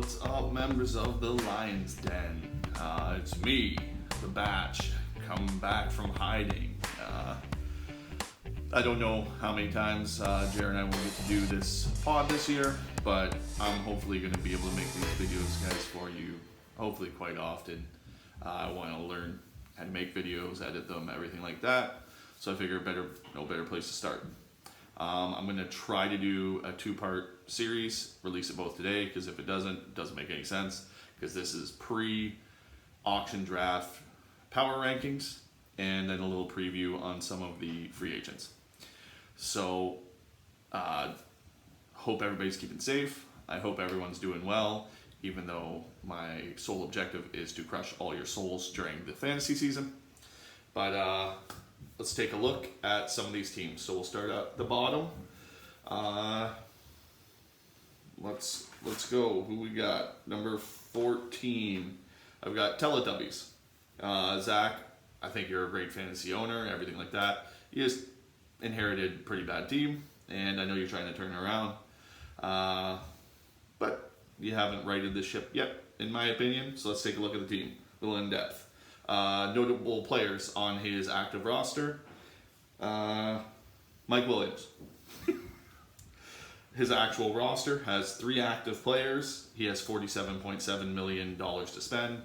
What's up, members of the Lion's Den? It's me, the Batch, come back from hiding. I don't know how many times Jared and I will get to do this pod this year, but I'm hopefully going to be able to make these videos, guys, for you, hopefully quite often. I want to learn how to make videos, edit them, everything like that. So I figure no better place to start. I'm going to try to do a 2-part series, release it both today, because if it doesn't make any sense, because this is pre-auction draft power rankings, and then a little preview on some of the free agents. So, hope everybody's keeping safe. I hope everyone's doing well, even though my sole objective is to crush all your souls during the fantasy season. But, let's take a look at some of these teams. So we'll start at the bottom. Let's go. Who we got? Number 14. I've got Teletubbies. Zach, I think you're a great fantasy owner, everything like that. You just inherited a pretty bad team, and I know you're trying to turn it around. But you haven't righted the ship yet, in my opinion. So let's take a look at the team, a little in depth. Notable players on his active roster. Mike Williams. His actual roster has 3 active players. He has $47.7 million to spend.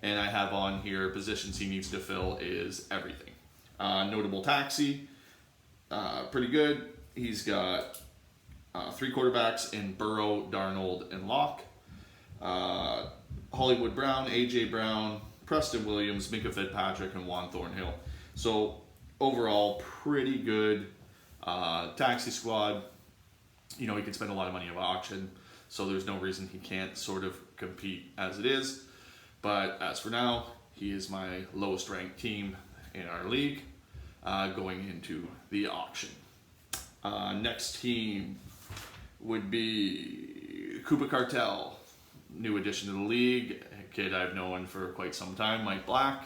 And I have on here positions he needs to fill is everything. Notable taxi. Pretty good. He's got 3 quarterbacks in Burrow, Darnold, and Locke. Hollywood Brown, A.J. Brown, Preston Williams, Minka Fitzpatrick, and Juan Thornhill. So overall, pretty good taxi squad. You know, he can spend a lot of money at auction, so there's no reason he can't sort of compete as it is. But as for now, he is my lowest ranked team in our league going into the auction. Next team would be Koopa Cartel, new addition to the league, a kid I've known for quite some time, Mike Black.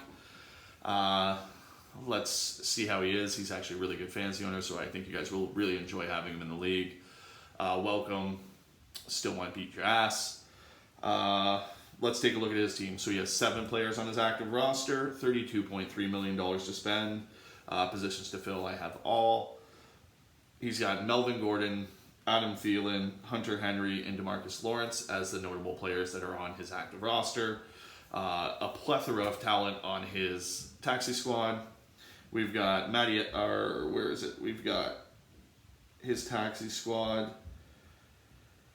Let's see how he is. He's actually a really good fantasy owner, so I think you guys will really enjoy having him in the league. Welcome. Still want to beat your ass. Let's take a look at his team. So he has 7 players on his active roster, $32.3 million to spend. Positions to fill, I have all. He's got Melvin Gordon, Adam Thielen, Hunter Henry, and DeMarcus Lawrence as the notable players that are on his active roster. A plethora of talent on his taxi squad. We've got We've got his taxi squad.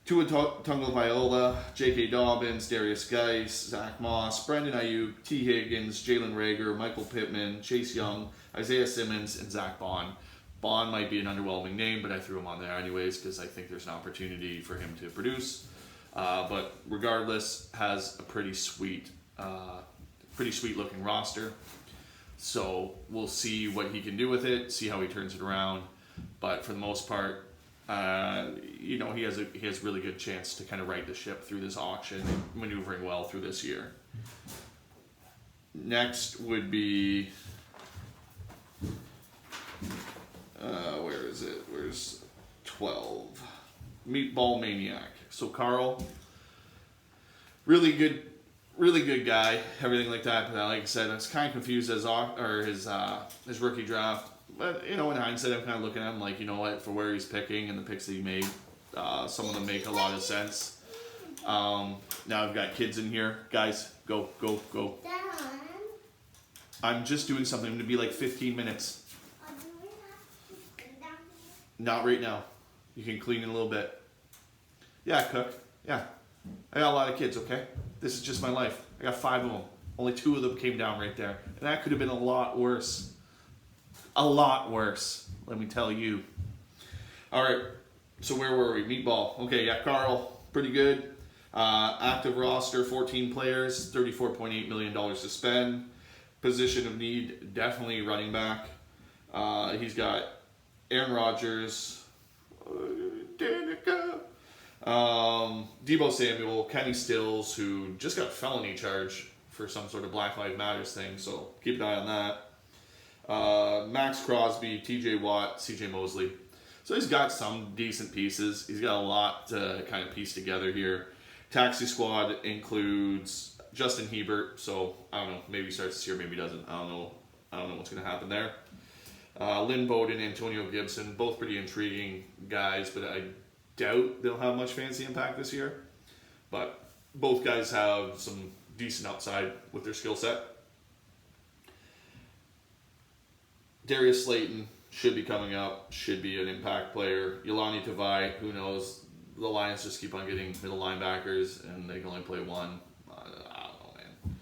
Tua Tagovailoa, J.K. Dobbins, Darius Geis, Zach Moss, Brandon Ayuk, T. Higgins, Jalen Reagor, Michael Pittman, Chase Young, Isaiah Simmons, and Zach Bond. Bond might be an underwhelming name, but I threw him on there anyways because I think there's an opportunity for him to produce. But regardless, has a pretty sweet looking roster. So we'll see what he can do with it, see how he turns it around. But for the most part, he has really good chance to kind of right the ship through this auction and maneuvering well through this year. Next would be, where is it? Where's 12? Meatball Maniac. So Carl, really good guy, everything like that. But like I said, I was kind of confused as his rookie draft. But, in hindsight, I'm kind of looking at him like, you know what, for where he's picking and the picks that he made, some of them make a lot of sense. Now I've got kids in here. Guys, go. I'm just doing something to be like 15 minutes. Not right now. You can clean in a little bit. Yeah, cook. Yeah. I got a lot of kids, okay? This is just my life. I got 5 of them. Only 2 of them came down right there. And that could have been a lot worse. A lot worse, let me tell you. All right, so where were we? Meatball. Okay, yeah, Carl, pretty good. Active roster, 14 players, $34.8 million to spend. Position of need, definitely running back. He's got Aaron Rodgers, Danica, Deebo Samuel, Kenny Stills, who just got a felony charge for some sort of Black Lives Matters thing, so keep an eye on that. Max Crosby, TJ Watt, CJ Mosley. So he's got some decent pieces. He's got a lot to kind of piece together here. Taxi squad includes Justin Hebert, so I don't know, maybe he starts this year, maybe he doesn't. I don't know what's going to happen there. Lynn Bowden, Antonio Gibson, both pretty intriguing guys, but I doubt they'll have much fantasy impact this year. But both guys have some decent upside with their skill set. Darius Slayton should be coming up, should be an impact player. Yolani Tavai, who knows? The Lions just keep on getting middle linebackers, and they can only play one. I don't know, man.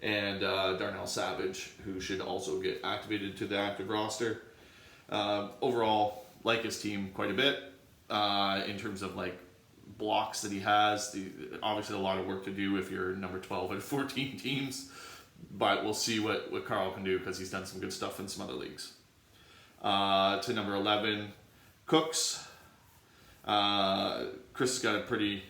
And Darnell Savage, who should also get activated to the active roster. Overall, like his team quite a bit in terms of like blocks that he has. Obviously, a lot of work to do if you're number 12 out of 14 teams, but we'll see what Carl can do because he's done some good stuff in some other leagues. To number 11, Cooks. Chris has got a pretty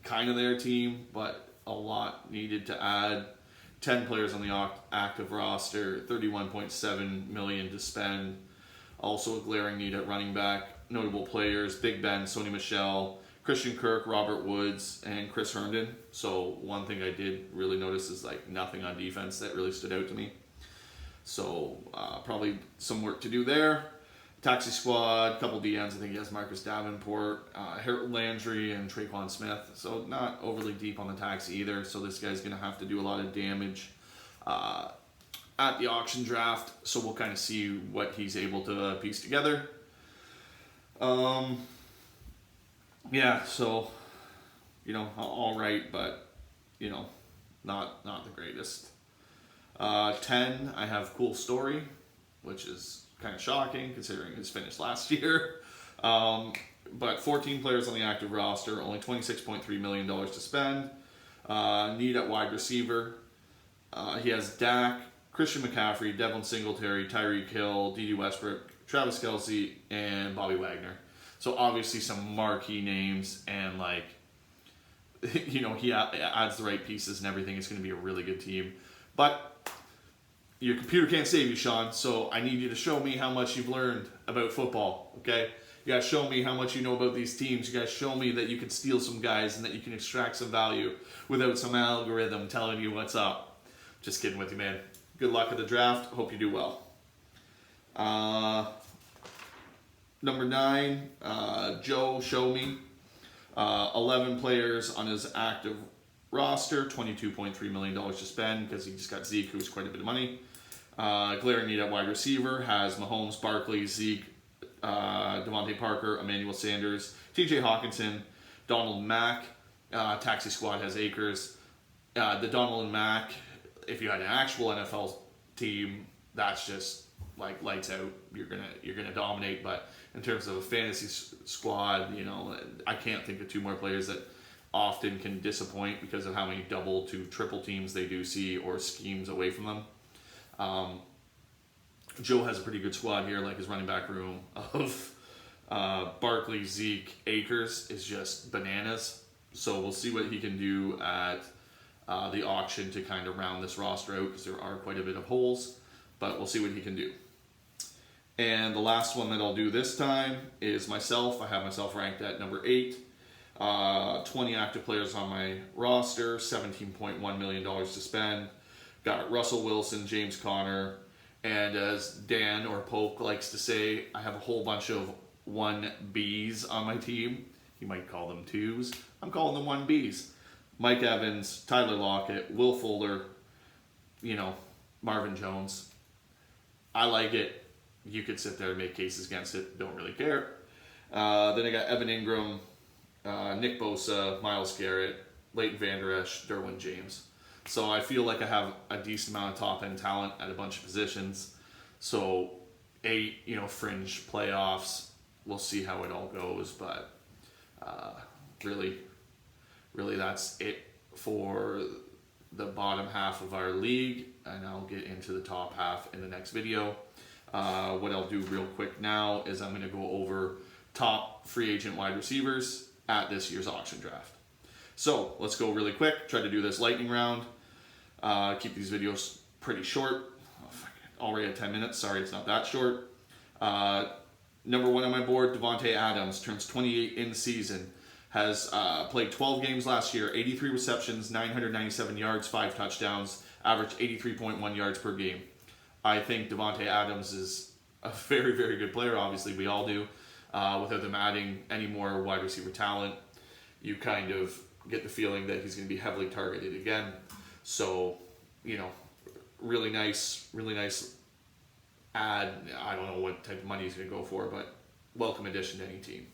kind of their team, but a lot needed to add. 10 players on the active roster, $31.7 million to spend. Also a glaring need at running back. Notable players: Big Ben, Sony Michel, Christian Kirk, Robert Woods, and Chris Herndon. So one thing I did really notice is like nothing on defense that really stood out to me. So probably some work to do there. Taxi squad, couple DNs. I think he has Marcus Davenport, Harold Landry, and Traquan Smith. So not overly deep on the taxi either. So this guy's going to have to do a lot of damage at the auction draft. So we'll kind of see what he's able to piece together. Yeah, so, all right, but, not the greatest. 10, I have Cool Story, which is kind of shocking considering his finish last year. But 14 players on the active roster, only $26.3 million to spend. Need at wide receiver. He has Dak, Christian McCaffrey, Devin Singletary, Tyreek Hill, D.D. Westbrook, Travis Kelce, and Bobby Wagner. So obviously some marquee names, and he adds the right pieces and everything. It's going to be a really good team. But your computer can't save you, Sean, so I need you to show me how much you've learned about football, okay? You gotta show me how much you know about these teams. You gotta show me that you can steal some guys and that you can extract some value without some algorithm telling you what's up. Just kidding with you, man. Good luck at the draft. Hope you do well. Number 9, Joe Show Me. 11 players on his active roster, $22.3 million to spend because he just got Zeke, who's quite a bit of money. Glaring need at wide receiver has Mahomes, Barkley, Zeke, Devontae Parker, Emmanuel Sanders, TJ Hawkinson, Donald Mack. Taxi squad has Akers. The Donald and Mack, if you had an actual NFL team, that's just like lights out. You're gonna dominate. But in terms of a fantasy squad, I can't think of two more players that often can disappoint because of how many double to triple teams they do see or schemes away from them. Joe has a pretty good squad here, like his running back room of Barkley, Zeke, Akers is just bananas. So we'll see what he can do at the auction to kind of round this roster out because there are quite a bit of holes, but we'll see what he can do. And the last one that I'll do this time is myself. I have myself ranked at number 8. 20 active players on my roster, $17.1 million to spend. Got Russell Wilson, James Conner, and as Dan or Polk likes to say, I have a whole bunch of 1Bs on my team. You might call them 2s. I'm calling them 1Bs. Mike Evans, Tyler Lockett, Will Fuller, Marvin Jones. I like it. You could sit there and make cases against it. Don't really care. Then I got Evan Ingram, Nick Bosa, Myles Garrett, Leighton Vander Esch, Derwin James. So I feel like I have a decent amount of top-end talent at a bunch of positions. So 8, fringe playoffs. We'll see how it all goes, but really that's it for the bottom half of our league, and I'll get into the top half in the next video. What I'll do real quick now is I'm going to go over top free agent wide receivers at this year's auction draft. So let's go really quick, try to do this lightning round. Keep these videos pretty short. Already at 10 minutes, sorry it's not that short. Number 1 on my board, Devontae Adams, turns 28 in the season. Has played 12 games last year, 83 receptions, 997 yards, 5 touchdowns, averaged 83.1 yards per game. I think Devontae Adams is a very, very good player. Obviously, we all do. Without them adding any more wide receiver talent, you kind of get the feeling that he's going to be heavily targeted again. So, really nice add. I don't know what type of money he's going to go for, but welcome addition to any team.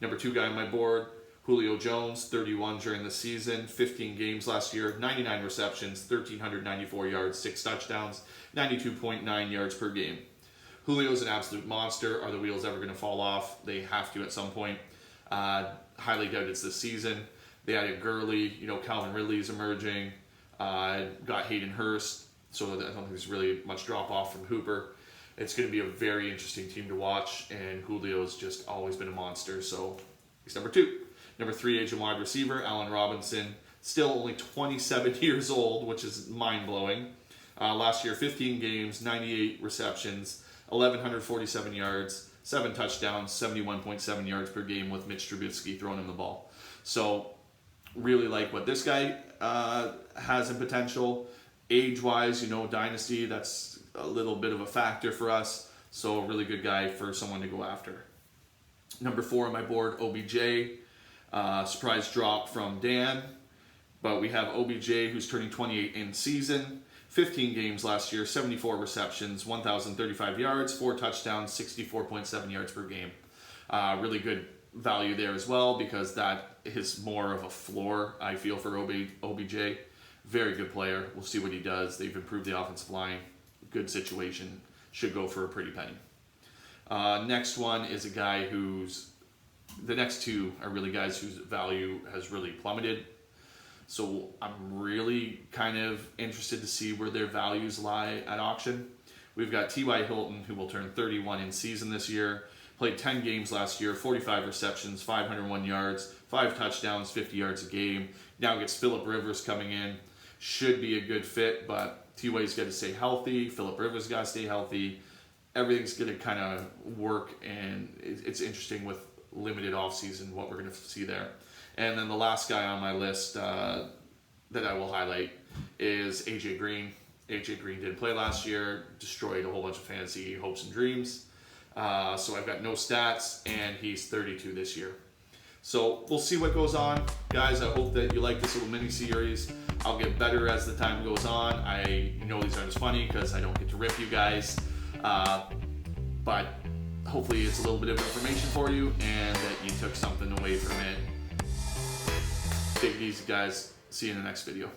Number 2 guy on my board, Julio Jones, 31 during the season, 15 games last year, 99 receptions, 1,394 yards, 6 touchdowns, 92.9 yards per game. Julio's an absolute monster. Are the wheels ever going to fall off? They have to at some point. Highly doubt it's this season. They added Gurley, Calvin Ridley's emerging, got Hayden Hurst, so I don't think there's really much drop off from Hooper. It's going to be a very interesting team to watch, and Julio's just always been a monster, so he's number 2. Number 3, Asian wide receiver, Allen Robinson, still only 27 years old, which is mind-blowing. Last year, 15 games, 98 receptions, 1,147 yards, 7 touchdowns, 71.7 yards per game with Mitch Trubisky throwing him the ball. So, really like what this guy has in potential. Age-wise, dynasty, that's a little bit of a factor for us. So, a really good guy for someone to go after. Number 4 on my board, OBJ. Surprise drop from Dan. But we have OBJ, who's turning 28 in season. 15 games last year, 74 receptions, 1,035 yards, 4 touchdowns, 64.7 yards per game. Really good value there as well, because that is more of a floor, I feel, for OBJ. Very good player. We'll see what he does. They've improved the offensive line. Good situation. Should go for a pretty penny. Next one is a guy who's... The next 2 are really guys whose value has really plummeted. So I'm really kind of interested to see where their values lie at auction. We've got T.Y. Hilton, who will turn 31 in season this year. Played 10 games last year, 45 receptions, 501 yards, 5 touchdowns, 50 yards a game. Now gets Phillip Rivers coming in. Should be a good fit, but T.Y.'s got to stay healthy. Phillip Rivers got to stay healthy. Everything's going to kind of work, and it's interesting with limited offseason what we're going to see there. And then the last guy on my list that I will highlight is AJ Green. AJ Green didn't play last year, destroyed a whole bunch of fantasy hopes and dreams. So I've got no stats, and he's 32 this year. So we'll see what goes on. Guys, I hope that you like this little mini-series. I'll get better as the time goes on. I know these aren't as funny because I don't get to rip you guys. But hopefully it's a little bit of information for you and that you took something away from it. Take it easy, guys. See you in the next video.